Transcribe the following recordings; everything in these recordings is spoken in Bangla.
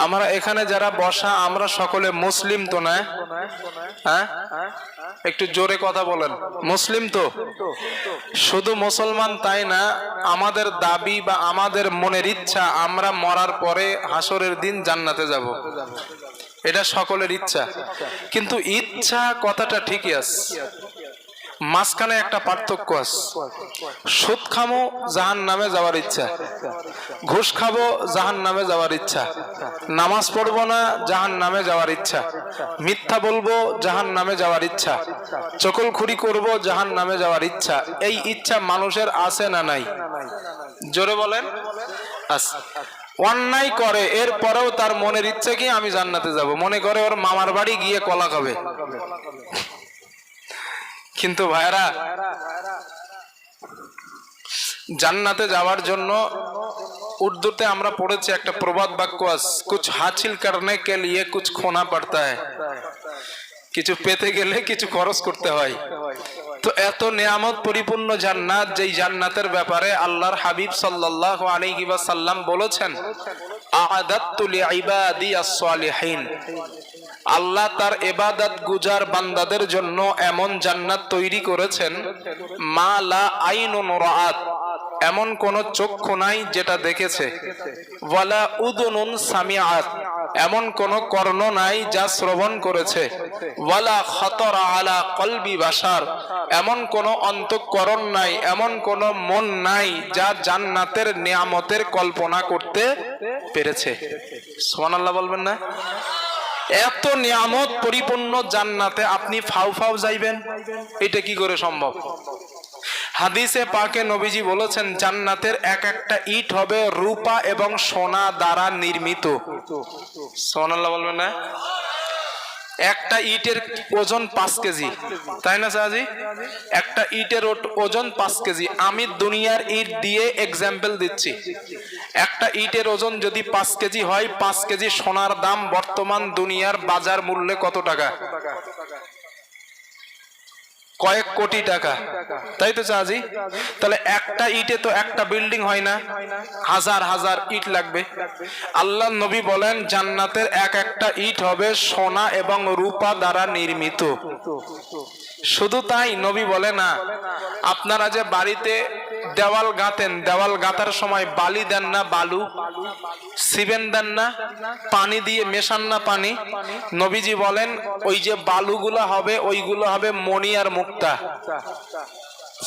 আমরা এখানে যারা বসা আমরা সকলে মুসলিম তো না? হ্যাঁ, একটু জোরে কথা বলেন, মুসলিম তো? শুধু মুসলমান তাই না, আমাদের দাবি বা আমাদের মনের ইচ্ছা আমরা মরার পরে হাসরের দিন জান্নাতে যাব, এটা সকলের ইচ্ছা। কিন্তু ইচ্ছা কথাটা ঠিকই আছে, মাঝখানে একটা পার্থক্য আছে। সুদ খাবো জাহান্নামে যাওয়ার ইচ্ছা, ঘুষ খাবো জাহান্নামে যাওয়ার ইচ্ছা, নামাজ পড়বো না জাহান্নামে যাওয়ার ইচ্ছা, মিথ্যা বলবো জাহান্নামে যাওয়ার ইচ্ছা, চকলখুরি করবো জাহান্নামে যাওয়ার ইচ্ছা। এই ইচ্ছা মানুষের আছে না নাই? জোরে বলেন। আছে। অন্যায় করে এরপরেও তার মনের ইচ্ছে কি আমি জান্নাতে যাব, মনে করে ওর মামার বাড়ি গিয়ে কলা খাবে। কিন্তু ভাইরা, জান্নাতে যাওয়ার জন্য উর্দুতে আমরা পড়েছি একটা প্রবাদ বাক্য আছে, কুছ হাসিল করনে কে লিয়ে কুছ খোনা পড়তা হ্যায়, কিছু পেতে গেলে কিছু খরচ করতে হয়। তো এত নিয়ামত পরিপূর্ণ জান্নাত, যেই জান্নাতের ব্যাপারে আল্লাহর হাবিব সাল্লাল্লাহু আলাইহি ওয়াসাল্লাম বলেছেন, আ'আদাতু লিইবাদিয়াস সালিহিন, আল্লাহ তার ইবাদত গুজার বান্দাদের জন্য এমন জান্নাত তৈরি করেছেন, মা লা আইনুন রাআত, এমন কোন চক্ষু নাই যেটা দেখেছে, ওয়ালা উদুনুন সামিআত, এমন কোন কর্ণ নাই যা শ্রবণ করেছে, ওয়ালা খাতারা আলা কলবি বাশার, এমন কোন অন্তঃকরণ নাই, এমন কোন মন নাই যা জান্নাতের নিয়ামতের কল্পনা করতে পেরেছে। সুবহানাল্লাহ বলবেন না? এত নিয়ামত পরিপূর্ণ জান্নাতে আপনি ফাউ ফাউ যাইবেন, এটা কি করে সম্ভব? হাদিসে পাকে নবীজি বলেছেন, জান্নাতের এক একটা ইট হবে রূপা এবং সোনা দ্বারা নির্মিত। সুবহানাল্লাহ বলবেন না? একটা ইটের ওজন 5 কেজি, তাই না সাহাজি? একটা ইটের ওজন 5 কেজি। আমি দুনিয়ার ইট দিয়ে এক্সাম্পল দিচ্ছি। একটা ইটের ওজন যদি 5 কেজি হয়, 5 কেজি সোনার দাম বর্তমান দুনিয়ার বাজার মূল্যে কত টাকা? কয়েক কোটি টাকা, তাই তো চাজি? তাহলে একটা ইটে তো একটা বিল্ডিং হয় না, হাজার হাজার ইট লাগবে। আল্লাহ নবী বলেন, জান্নাতের এক একটা ইট হবে সোনা এবং রূপা দ্বারা নির্মিত। শুধু তাই নবী বলে না, আপনারা যে বাড়িতে দেওয়াল গাঁথেন, দেওয়াল গাঁথার সময় বালি দেন না, বালু সিমেন্ট দেন না, পানি দিয়ে মেশান না পানি? নবীজি বলেন, ওই যে বালুগুলো হবে ওইগুলো হবে মণি আর মুক্তা।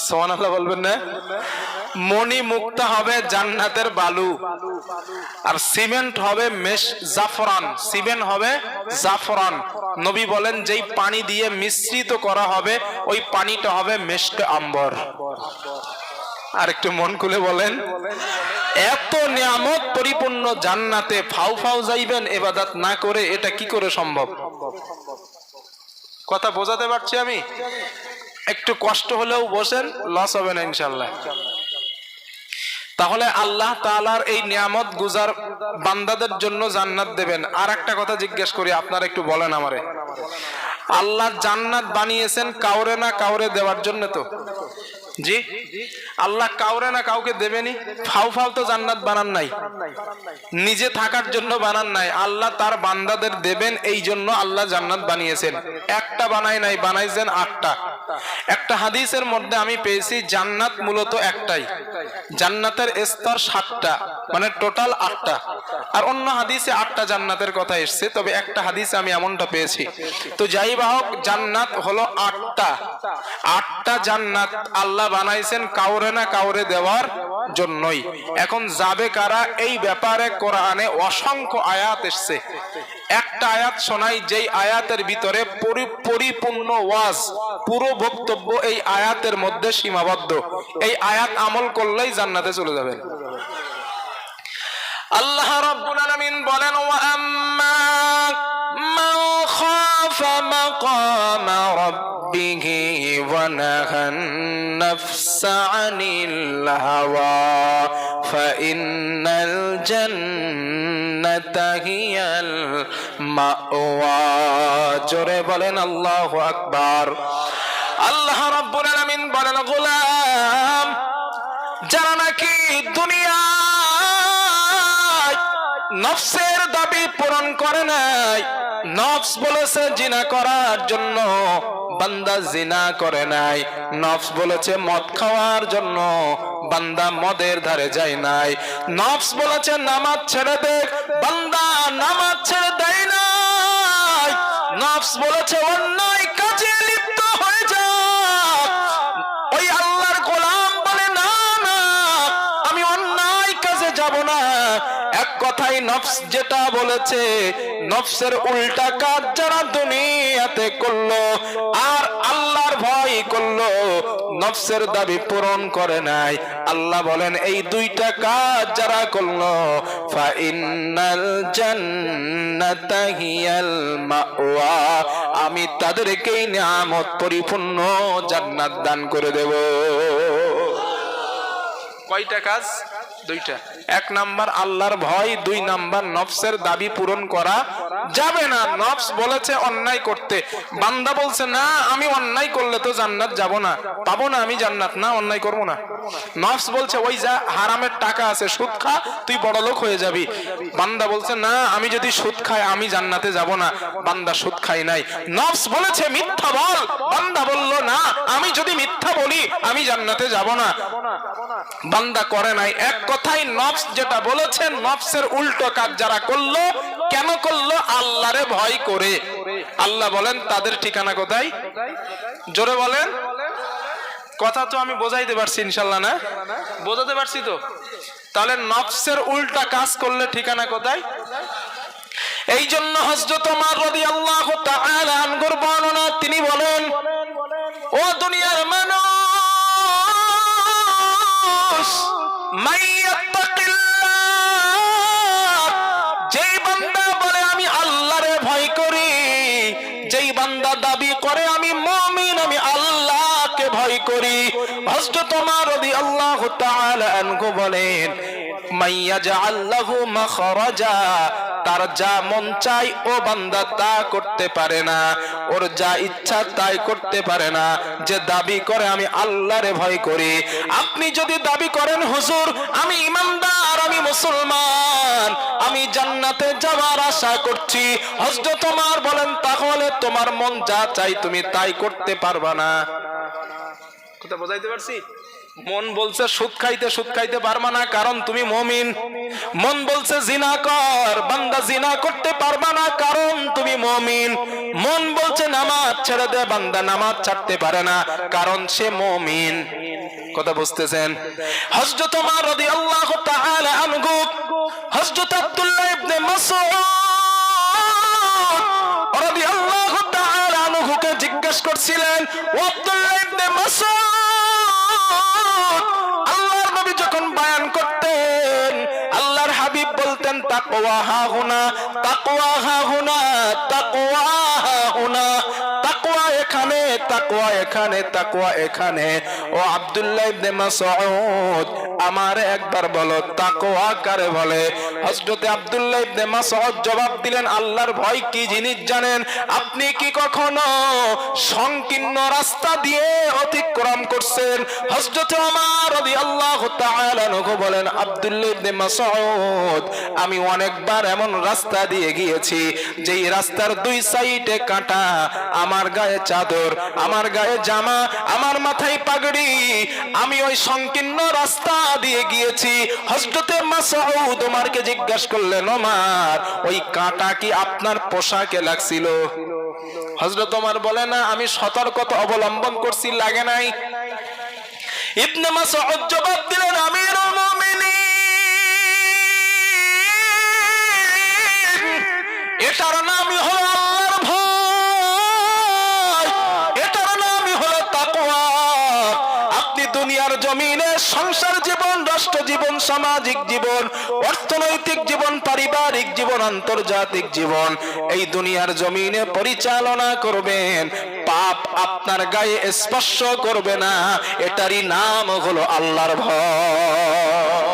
সুবহানাল্লাহ বলবেন না? মণি মুক্তা হবে জান্নাতের বালু, আর সিমেন্ট হবে জাফরান, সিমেন্ট হবে জাফরান। নবী বলেন, যেই পানি দিয়ে মিশ্রিত করা হবে ওই পানিটা হবে মেশকে আম্বর। আর একটু মন খুলে বলেন, এত নিয়ামত পরিপূর্ণ জান্নাতে ফাউ ফাউ যাইবেন ইবাদত না করে, এটা কি করে সম্ভব? কথা বোঝাতে পারছি আমি? একটু কষ্ট হলেও বসেন, লস হবে না ইনশাআল্লাহ। তাহলে আল্লাহ তাআলার এই নিয়ামত গুজার বান্দাদের জন্য জান্নাত দেবেন। আর একটা কথা জিজ্ঞেস করি, আপনারা একটু বলেন আমারে, আল্লাহ জান্নাত বানিয়েছেন কাউরে না কাউরে দেওয়ার জন্য তো? জি, আল্লাহ কাউরে না কাউকে দেবেনি। ফাউ ফাউ তো জান্নাত বানান নাই, নিজে থাকার জন্য বানান নাই, আল্লাহ তার বান্দাদের দেবেন এই জন্য আল্লাহ জান্নাত বানিয়েছেন। একটা বানায় নাই, বানাইছেন 8টা। একটা হাদিসের মধ্যে আমি পেয়েছি জান্নাত মূলত একটাই, জান্নাতের স্তর 7টা, মানে টোটাল 8টা। আর অন্য হাদিসে 8টা জান্নাতের কথা এসেছে, তবে একটা হাদিসে আমি এমনটা পেয়েছি। তো যাই বাহক, জান্নাত হলো 8টা। 8টা জান্নাত আল্লাহ বানাইছেন কাউরে না কাউরে দেওয়ার জন্যই। এখন যাবে কারা, এই ব্যাপারে কোরআনে অসংখ্য আয়াত এসেছে। একটা আয়াত শোনাই, যেই আয়াতের ভিতরে পরিপূর্ণ ওয়াজ, পুরো বক্তব্য এই আয়াতের মধ্যে সীমাবদ্ধ। এই আয়াত আমল করলেই জান্নাতে চলে যাবেন। আল্লাহ রাব্বুল আলামিন বলেন, ওয়া আম্মা মান খাফা মাকামা রাব্বিহি ওয়া নাহান নাফসা আনিল হাওয়া ফাইন্নাল জান্নাতা হিয়াল মাওয়া। জোরে বলেন আল্লাহু আকবার। আল্লাহ রাব্বুল আলামিন বলেন, গোলাম, যারা নাকি দুনিয়া নফসের দাবি পূরণ করে নাই। নফস বলেছে জিনা করার জন্য, বান্দা জিনা করে নাই। নফস বলেছে মদ খাওয়ার জন্য, বান্দা মদের ধারে যায় নাই। নফস বলেছে নামাজ ছেড়ে দে, বান্দা নামাজ ছেড়ে দেয় নাই। নফস বলেছে অন্যায় কাজে লিপ্ত হয়ে যা, ওই আল্লাহর গোলাম বলে না না আমি অন্যায় কাজে যাব না। এক কথাই নফস যেটা বলেছে, নফসের উল্টা কাজ যারা দুনিয়াতে করলো আর আল্লাহর ভয় করলো, নফসের দাবি পূরণ করে নাই, আল্লাহ বলেন এই দুইটা কাজ যারা করলো ফা ইন্নাল জান্নাতা হিয়াল মাওয়া, আমি তাদেরকেই নিয়ামত পরিপূর্ণ জান্নাত দান করে দেব। কয়টা কাজ? দুইটা। এক নাম্বার আল্লাহর ভয়, দুই নাম্বার নফসের দাবি পূরণ করা যাবে না। নফস বলেছে অন্যায় করতে, বান্দা বলছে না আমি অন্যায় করলে তো জান্নাত যাব না, পাবো না আমি জান্নাত, না অন্যায় করবো না। নফস বলছে ওই যা হারামের টাকা আছে সুদ খা, তুই বড় লোক হয়ে যাবি। বান্দা বলছে না আমি যদি সুদ খাই আমি জান্নাতে যাব না, বান্দা সুদ খাই নাই। নফস বলেছে মিথ্যা বল, বান্দা বলল না আমি যদি মিথ্যা বলি আমি জান্নাতে যাব না, বান্দা করে নাই। এক কথাই নফস যেটা বলেছে, নফসের উল্টো কাজ যারা করলো, কেন করলো? আল্লাহরে ভয় করে। আল্লাহ বলেন তাদের ঠিকানা কোথায়? জোরে বলেন। কথা তো আমি বোঝাইতে পারছি ইনশাল্লাহ, না বোঝাতে পারছি তো? তাহলে নফসের উল্টা কাজ করলে ঠিকানা কোথায়? এই জন্য হযরত ওমর রাদিয়াল্লাহু তাআলা আনহুর বর্ণনা, তিনি বলেন ও দুনিয়ার মানুষ, যেই বান্দা বলে আমি আল্লাহরে ভয় করি, যেই বান্দা দাবি করে আমি মুমিন, আমি আল্লাহকে ভয় করি, হযরত ওমর রাদিয়াল্লাহু তাআলা আনহু বলেন মাইয়াজআল লাহু মাখরাজা, তার যা মন চাই ও বান্দা তা করতে পারে না, ওর যা ইচ্ছা তাই করতে পারে না। যে দাবি করে আমি আল্লাহরে ভয় করি, আপনি যদি দাবি করেন হুজুর আমি ইমানদার, আমি মুসলমান, আমি জান্নাতে যাওয়ার আশা করছি, হযরত ওমর বলেন তাহলে তোমার মন যা চাই তুমি তাই করতে পারবা না। কথা বোঝাইতে পারছি? মন বলছে সুদ খাইতে পারবা না কারণ তুমি মুমিন। মন বলছে জিনা কর, বান্দা জিনা করতে পারবা না কারণ তুমি মুমিন। মন বলছে নামাজ ছেড়ে দে, বান্দা নামাজ ছাড়তে পারে না কারণ সে মুমিন। কথা বুঝতেছেন? হযরত ওমর রাদিয়াল্লাহু তাআলা আনহু হযরত আব্দুল্লাহ ইবনে মাসউদ রাদিয়াল্লাহু তাআলা আনহুকে জিজ্ঞেস করছিলেন, ও আব্দুল্লাহ ইবনে মাসউদ, আল্লাহর নবী যখন বয়ান করতেন আল্লাহর হাবিব বলতেন তাকওয়া হাহুনা, তাকওয়া হাহুনা, তাকওয়া হাহুনা, তাকওয়া এখানে, তাকওয়া এখানে, তাকওয়া এখানে। ও আব্দুল্লাহ ইবনে মাসউদ আমার একবার বলো তাকওয়া কারে বলে? হযরত আব্দুল্লাহ ইবনে মাসউদ জবাব দিলেন আল্লাহর ভয় কি জিনিস জানেন? আপনি কি কখনো সংকীর্ণ রাস্তা দিয়ে অতিক্রম করছেন? হযরত ওমর রাদিয়াল্লাহু তাআলা আনহু বলেন আব্দুল্লাহ ইবনে মাসউদ আমি অনেকবার এমন রাস্তা দিয়ে গিয়েছি যেই রাস্তার দুই সাইডে কাঁটা, আমার গায়ে চাদর, আমার গায়ে জামা, আমার মাথায় পাগড়ি, আমি ওই সংকীর্ণ রাস্তা দিয়ে গিয়েছি। হযরত মাসউদ ওমরকে জিজ্ঞাসা করলেন ওমর ওই কাঁটা কি আপনার পোশাকে লাগছিল? হযরত ওমর বলে না আমি সতর্কতা অবলম্বন করছি, লাগে নাই। ইবনে মাসউদ জবাব দিলেন আমিরুল মুমিনিন, এটার নামই হলো আল্লাহর ভয়, এটার নামই হলো তাকওয়া। আপনি দুনিয়ার জমিনে সংসার জীবন, রাষ্ট্র জীবন, সামাজিক জীবন, অর্থনৈতিক জীবন, পারিবারিক জীবন, আন্তর্জাতিক জীবন, এই দুনিয়ার জমিনে পরিচালনা করবেন, পাপ আপনার গায়ে স্পর্শ করবে না, এটারই নাম হলো আল্লাহর ভয়।